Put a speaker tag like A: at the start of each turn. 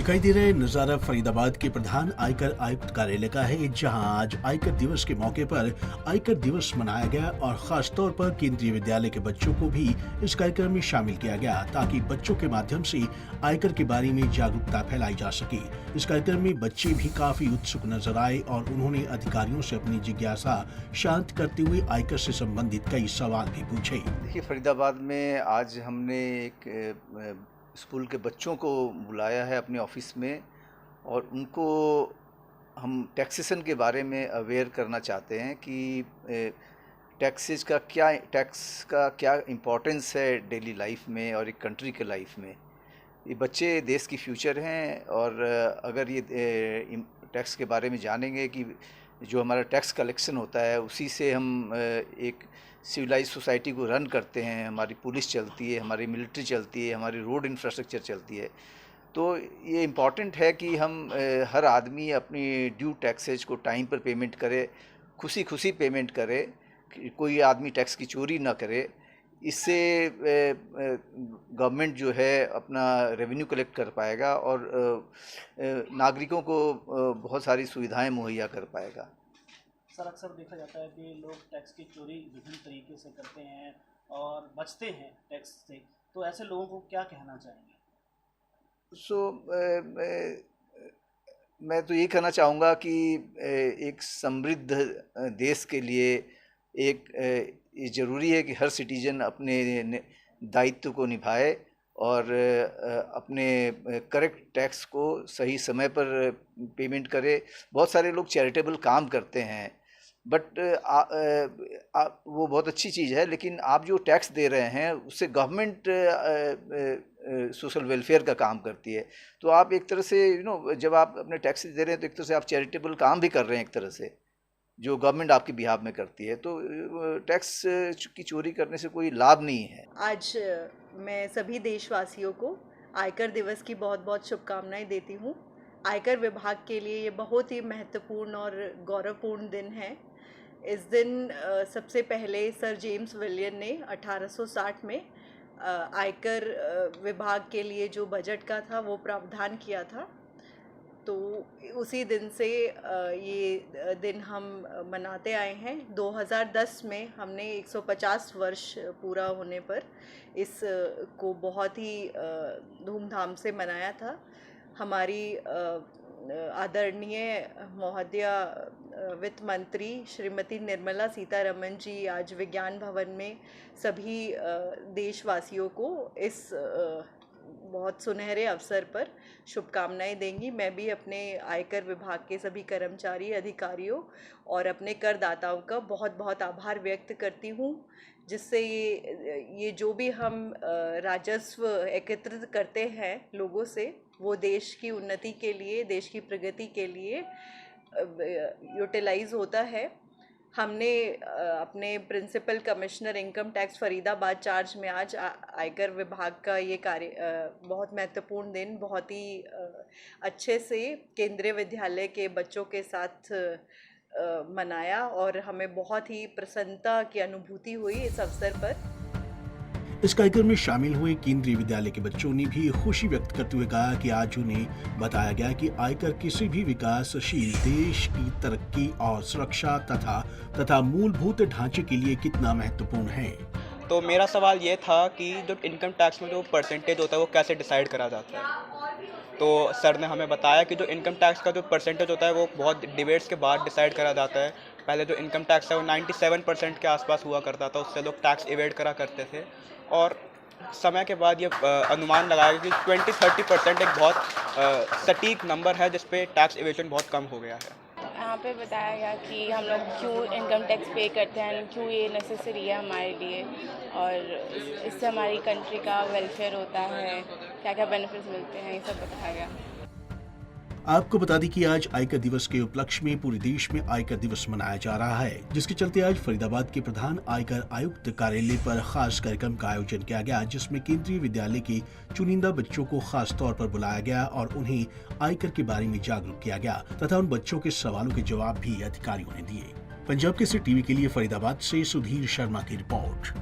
A: दिखाई दे रहे नजारा फरीदाबाद के प्रधान आयकर आयुक्त कार्यालय का है, जहां आज आयकर दिवस के मौके पर आयकर दिवस मनाया गया और खास तौर पर केंद्रीय विद्यालय के बच्चों को भी इस कार्यक्रम में शामिल किया गया ताकि बच्चों के माध्यम से आयकर के बारे में जागरूकता फैलाई जा सके। इस कार्यक्रम में बच्चे भी काफी उत्सुक नजर आए और उन्होंने अधिकारियों से अपनी जिज्ञासा शांत करते हुए आयकर से संबंधित कई सवाल भी पूछे।
B: देखिए, फरीदाबाद में आज हमने एक स्कूल के बच्चों को बुलाया है अपने ऑफिस में और उनको हम टैक्सेशन के बारे में अवेयर करना चाहते हैं कि टैक्स का क्या इम्पोर्टेंस है डेली लाइफ में और एक कंट्री के लाइफ में। ये बच्चे देश की फ्यूचर हैं और अगर ये टैक्स के बारे में जानेंगे कि जो हमारा टैक्स कलेक्शन होता है उसी से हम एक सिविलाइज सोसाइटी को रन करते हैं, हमारी पुलिस चलती है, हमारी मिलिट्री चलती है, हमारी रोड इंफ्रास्ट्रक्चर चलती है। तो ये इम्पॉर्टेंट है कि हम हर आदमी अपनी ड्यू टैक्सेज को टाइम पर पेमेंट करे, खुशी खुशी पेमेंट करे, कोई आदमी टैक्स की चोरी ना करे। इससे गवर्नमेंट जो है अपना रेवेन्यू कलेक्ट कर पाएगा और नागरिकों को बहुत सारी सुविधाएं मुहैया कर पाएगा।
C: सर, अक्सर देखा जाता है कि लोग टैक्स की चोरी विभिन्न तरीके से करते हैं और बचते हैं टैक्स से, तो ऐसे लोगों को क्या कहना चाहेंगे?
B: मैं तो ये कहना चाहूँगा कि एक समृद्ध देश के लिए ये ज़रूरी है कि हर सिटीजन अपने दायित्व को निभाए और अपने करेक्ट टैक्स को सही समय पर पेमेंट करे। बहुत सारे लोग चैरिटेबल काम करते हैं, बट वो बहुत अच्छी चीज़ है, लेकिन आप जो टैक्स दे रहे हैं उससे गवर्नमेंट सोशल वेलफेयर का काम करती है। तो आप एक तरह से जब आप अपने टैक्स दे रहे हैं तो एक तरह से आप चैरिटेबल काम भी कर रहे हैं, एक तरह से जो गवर्नमेंट आपके बिहाफ में करती है। तो टैक्स की चोरी करने से कोई लाभ नहीं है।
D: आज मैं सभी देशवासियों को आयकर दिवस की बहुत बहुत शुभकामनाएं देती हूँ। आयकर विभाग के लिए ये बहुत ही महत्वपूर्ण और गौरवपूर्ण दिन है। इस दिन सबसे पहले सर जेम्स विलियन ने 1860 में आयकर विभाग के लिए जो बजट का था वो प्रावधान किया था। तो उसी दिन से ये दिन हम मनाते आए हैं। 2010 में हमने 150 वर्ष पूरा होने पर इस को बहुत ही धूमधाम से मनाया था। हमारी आदरणीय महोदया वित्त मंत्री श्रीमती निर्मला सीतारमण जी आज विज्ञान भवन में सभी देशवासियों को इस बहुत सुनहरे अवसर पर शुभकामनाएं देंगी। मैं भी अपने आयकर विभाग के सभी कर्मचारी, अधिकारियों और अपने करदाताओं का बहुत बहुत आभार व्यक्त करती हूँ, जिससे ये जो भी हम राजस्व एकत्रित करते हैं लोगों से, वो देश की उन्नति के लिए, देश की प्रगति के लिए यूटिलाइज होता है। हमने अपने principal commissioner income tax Faridabad charge में आज आयकर विभाग का ये कार्य बहुत महत्वपूर्ण दिन बहुत ही अच्छे से केंद्रीय विद्यालय के बच्चों के साथ मनाया और हमें बहुत ही प्रसन्नता की अनुभूति हुई इस अवसर पर।
A: इस कार्यक्रम में शामिल हुए केंद्रीय विद्यालय के बच्चों ने भी खुशी व्यक्त करते हुए कहा कि आज उन्हें बताया गया कि आयकर किसी भी विकासशील देश की तरक्की और सुरक्षा तथा मूलभूत ढांचे के लिए कितना महत्वपूर्ण है।
E: तो मेरा सवाल ये था कि जो इनकम टैक्स में जो परसेंटेज होता है वो कैसे डिसाइड करा जाता है। तो सर ने हमें बताया कि जो इनकम टैक्स का जो परसेंटेज होता है वो बहुत डिबेट्स के बाद डिसाइड करा जाता है। पहले जो इनकम टैक्स है वो 97% के आसपास हुआ करता था, उससे लोग टैक्स इवेड करा करते थे और समय के बाद ये अनुमान लगाया कि 20-30% एक बहुत सटीक नंबर है जिस पे टैक्स इवेजन बहुत कम हो गया है।
F: यहाँ पे बताया गया कि हम लोग क्यों इनकम टैक्स पे करते हैं, क्यों ये नेसेसरी है हमारे लिए और इससे हमारी कंट्री का वेलफेयर होता है, क्या क्या बेनिफिट्स मिलते हैं, ये सब बताया गया।
A: आपको बता दें कि आज आयकर दिवस के उपलक्ष्य में पूरे देश में आयकर दिवस मनाया जा रहा है, जिसके चलते आज फरीदाबाद के प्रधान आयकर आयुक्त कार्यालय पर खास कार्यक्रम का आयोजन किया गया, जिसमें केंद्रीय विद्यालय के चुनिंदा बच्चों को खास तौर पर बुलाया गया और उन्हें आयकर के बारे में जागरूक किया गया तथा उन बच्चों के सवालों के जवाब भी अधिकारियों ने दिए। पंजाब केसरी टीवी के लिए फरीदाबाद से सुधीर शर्मा की रिपोर्ट।